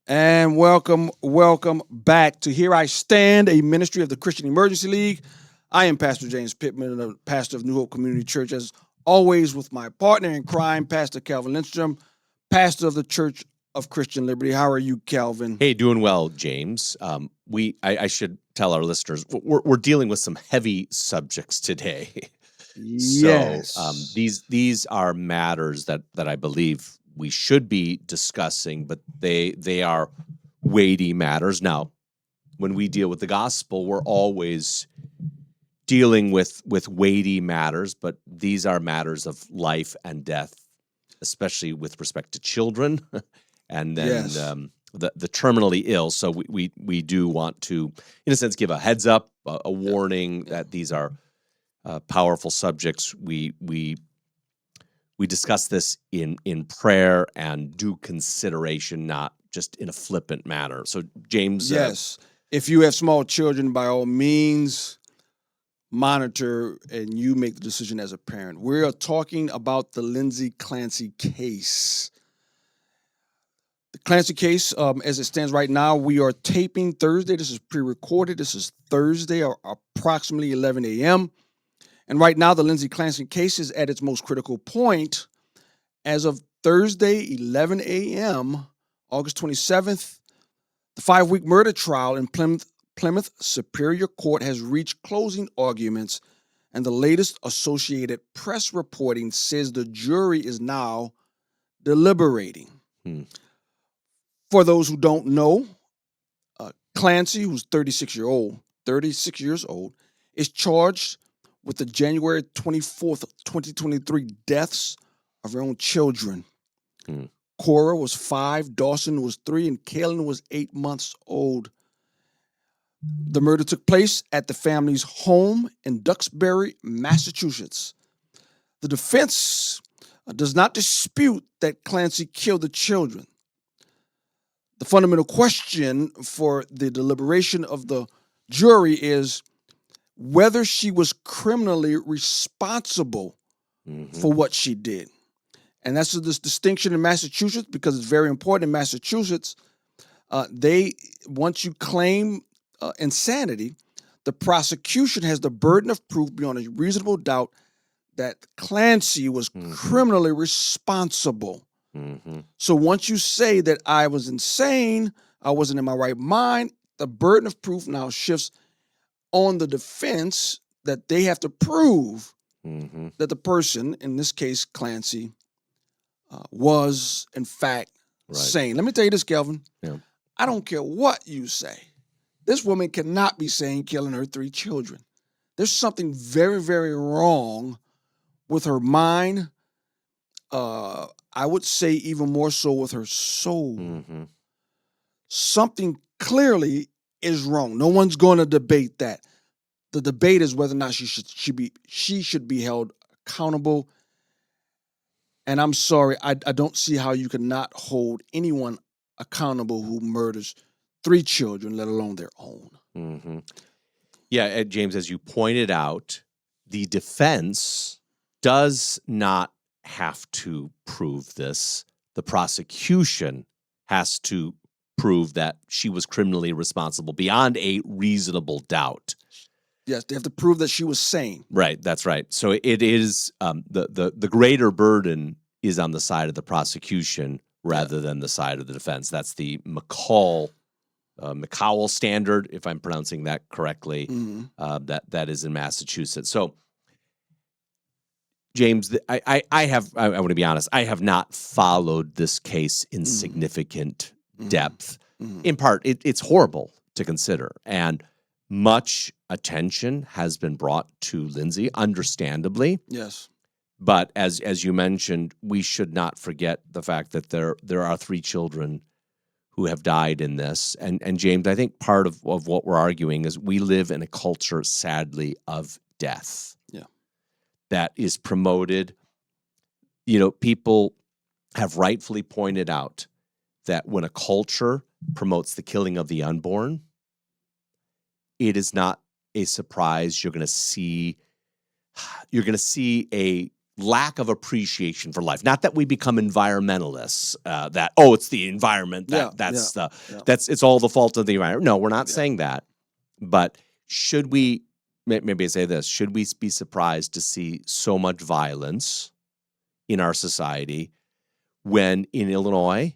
And welcome back to Here I Stand, a ministry of the Christian Emergency League. I am Pastor James Pittman, the pastor of New Hope Community Church, as always with my partner in crime, Pastor Calvin Lindstrom, pastor of the Church of Christian Liberty. How are you, Calvin? Hey, doing well, James. I should tell our listeners we're dealing with some heavy subjects today. Yes. So these are matters that I believe we should be discussing, but they are weighty matters. Now, when we deal with the gospel, we're always dealing with weighty matters, but these are matters of life and death, especially with respect to children, and then Yes. the terminally ill. So we do want to, in a sense, give a heads up, a warning that these are powerful subjects. We discuss this in prayer and due consideration, not just in a flippant manner. So, James, Yes. If you have small children, by all means, monitor and you make the decision as a parent. We are talking about the Lindsay Clancy case. The Clancy case, as it stands right now, we are taping Thursday. This is pre-recorded. This is Thursday, or approximately 11 a.m. And right now, the Lindsay Clancy case is at its most critical point. As of Thursday, 11 a.m., August 27th, the 5-week murder trial in Plymouth Superior Court has reached closing arguments, and the latest Associated Press reporting says the jury is now deliberating. For those who don't know, Clancy, who's 36 years old, is charged with the January 24th, 2023 deaths of her own children. Cora was 5, Dawson was 3, and Kaylin was 8 months old. The murder took place at the family's home in Duxbury, Massachusetts. The defense does not dispute that Clancy killed the children. The fundamental question for the deliberation of the jury is whether she was criminally responsible for what she did. And that's this distinction in Massachusetts, because it's very important in Massachusetts. Once you claim insanity, the prosecution has the burden of proof beyond a reasonable doubt that Clancy was criminally responsible. So once you say that I was insane, I wasn't in my right mind, the burden of proof now shifts on the defense, that they have to prove that the person, in this case Clancy, was in fact sane. Let me tell you this, Kelvin. Yeah. I don't care what you say. This woman cannot be sane killing her 3 children. There's something very, very wrong with her mind. I would say even more so with her soul. Something clearly is wrong. No one's going to debate that. The debate is whether or not she should be held accountable. And I'm sorry, I don't see how you can not hold anyone accountable who murders 3 children, let alone their own. Yeah, James, as you pointed out, the defense does not have to prove this. The prosecution has to prove that she was criminally responsible beyond a reasonable doubt. Yes, they have to prove that she was sane. Right, that's right. So it is the greater burden is on the side of the prosecution rather than the side of the defense. That's the McCowell standard, if I'm pronouncing that correctly. That is in Massachusetts. So, James, I want to be honest. I have not followed this case in significant depth. In part, it's horrible to consider, and much attention has been brought to Lindsay, understandably. Yes. But as you mentioned, we should not forget the fact that there are 3 children who have died in this. And James, I think part of what we're arguing is we live in a culture, sadly, of death. Yeah. That is promoted. You know, people have rightfully pointed out that when a culture promotes the killing of the unborn, it is not a surprise you're going to see a lack of appreciation for life. Not that we become environmentalists, that, oh, it's the environment, it's all the fault of the environment. No, we're not saying that. But should we, maybe I say this, should we be surprised to see so much violence in our society when in Illinois,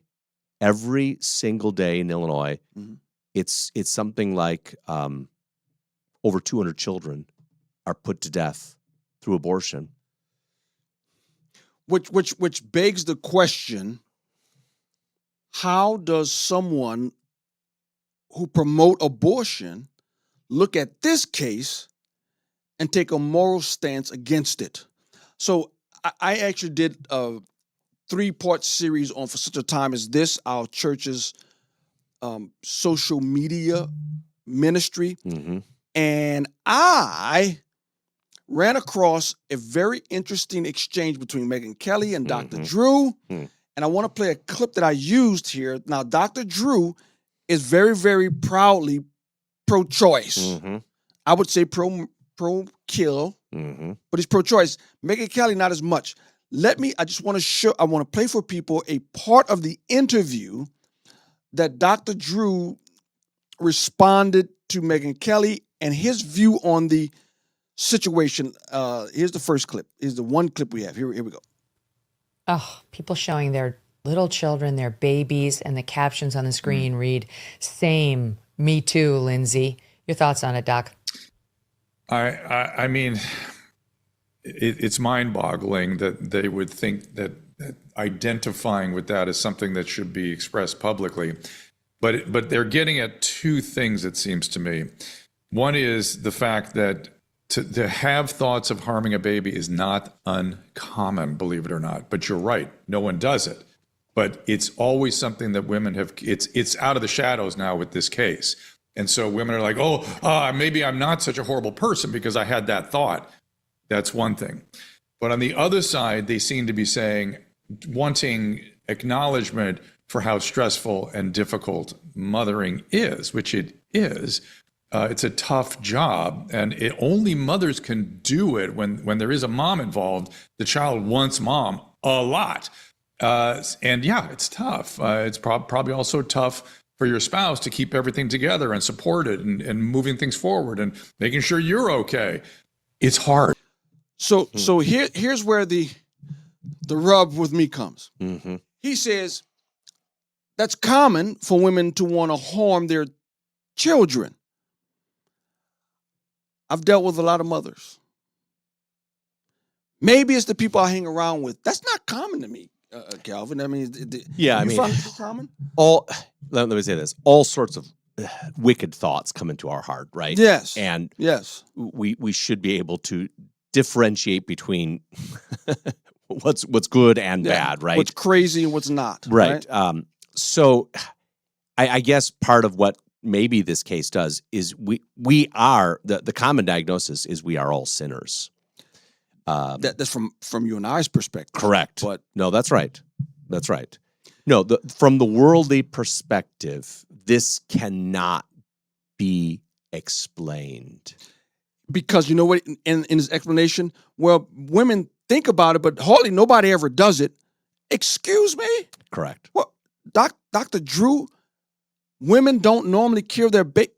every single day in Illinois, it's something like over 200 children are put to death through abortion. Which begs the question, how does someone who promote abortion look at this case and take a moral stance against it? So I actually did a 3-part series on For Such a Time as This, our church's social media ministry. And I ran across a very interesting exchange between Megyn Kelly and Dr. Drew. And I want to play a clip that I used here. Now, Dr. Drew is very, very proudly pro-choice. I would say pro-kill, but he's pro-choice. Megyn Kelly, not as much. I just want to play for people a part of the interview that Dr. Drew responded to Megyn Kelly and his view on the situation. Here's the first clip. Here's the one clip we have. Here we go. Oh, people showing their little children, their babies, and the captions on the screen read, "Same, me too, Lindsay." Your thoughts on it, Doc? I mean, it's mind-boggling that they would think that identifying with that is something that should be expressed publicly. But they're getting at two things, it seems to me. One is the fact that to have thoughts of harming a baby is not uncommon, believe it or not. But you're right, no one does it. But it's always something that women have, it's out of the shadows now with this case. And so women are like, maybe I'm not such a horrible person because I had that thought. That's one thing. But on the other side, they seem to be saying, wanting acknowledgement for how stressful and difficult mothering is, which it is. It's a tough job, and only mothers can do it when there is a mom involved. The child wants mom a lot. And yeah, it's tough. It's probably also tough for your spouse to keep everything together and support it and moving things forward and making sure you're okay. It's hard. So here's where the rub with me comes. He says that's common for women to want to harm their children. I've dealt with a lot of mothers. Maybe it's the people I hang around with. That's not common to me, Calvin. I mean, yeah, you find it common? Let me say this: all sorts of wicked thoughts come into our heart, right? Yes, and yes, we should be able to differentiate between what's good and bad, right? What's crazy and what's not, right? So, I guess part of what maybe this case does is we are the common diagnosis is we are all sinners. That's from you and I's perspective. Correct. But no, that's right. That's right. No, from the worldly perspective, this cannot be explained. Because you know what, in his explanation, well, women think about it, but hardly nobody ever does it. Excuse me? Correct. What, Dr. Drew, women don't normally kill their baby.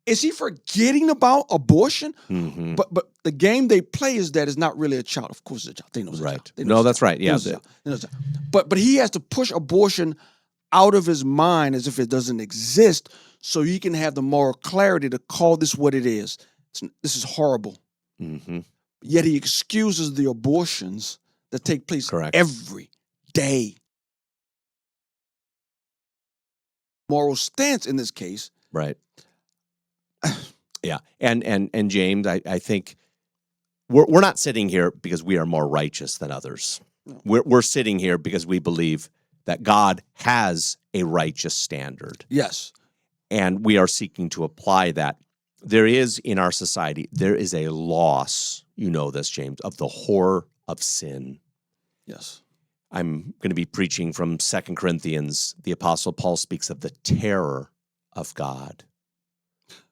Is he forgetting about abortion? But the game they play is that it's not really a child. Of course, it's a child. They know it's a child. No, that's right. Yeah. But he has to push abortion out of his mind as if it doesn't exist, so he can have the moral clarity to call this what it is. This is horrible. Yet he excuses the abortions that take place every day. Moral stance in this case, right? Yeah, and James, I think we're not sitting here because we are more righteous than others. No. We're sitting here because we believe that God has a righteous standard. Yes, and we are seeking to apply that. There is in our society a loss. You know this, James, of the horror of sin. Yes. I'm going to be preaching from 2 Corinthians. The Apostle Paul speaks of the terror of God.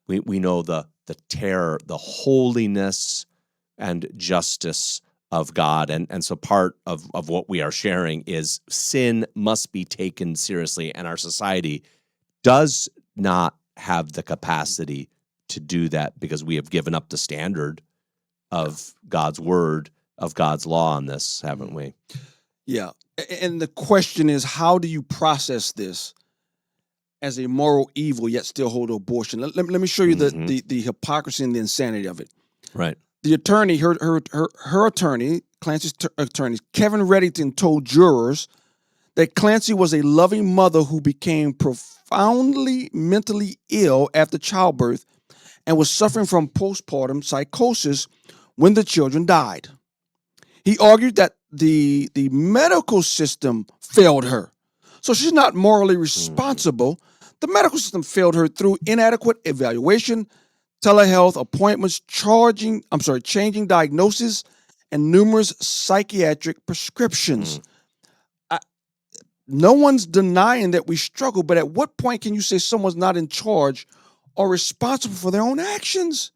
We know the terror, the holiness and justice of God. And so part of what we are sharing is sin must be taken seriously, and our society does not have the capacity to do that because we have given up the standard of God's word, of God's law on this, haven't we? Yeah. And the question is, how do you process this as a moral evil yet still hold abortion? Let me show you the hypocrisy and the insanity of it. Right. The attorney, her attorney, Clancy's attorney, Kevin Reddington, told jurors that Clancy was a loving mother who became profoundly mentally ill after childbirth and was suffering from postpartum psychosis when the children died. He argued that the medical system failed her. So she's not morally responsible. The medical system failed her through inadequate evaluation, telehealth appointments, changing diagnosis, and numerous psychiatric prescriptions. No one's denying that we struggle, but at what point can you say someone's not in charge or responsible for their own actions?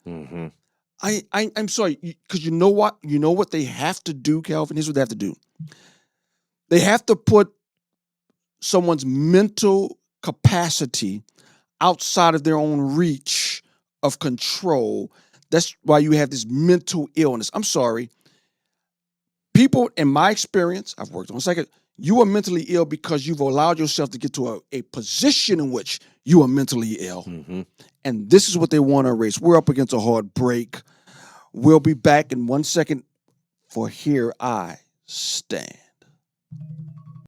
I'm sorry, because you know what? You know what they have to do, Calvin? Here's what they have to do. They have to put someone's mental capacity outside of their own reach of control. That's why you have this mental illness. I'm sorry. People, in my experience, I've worked on psychiatry, you are mentally ill because you've allowed yourself to get to a position in which you are mentally ill. And this is what they want to erase. We're up against a hard break. We'll be back in 1 second for Here I Stand.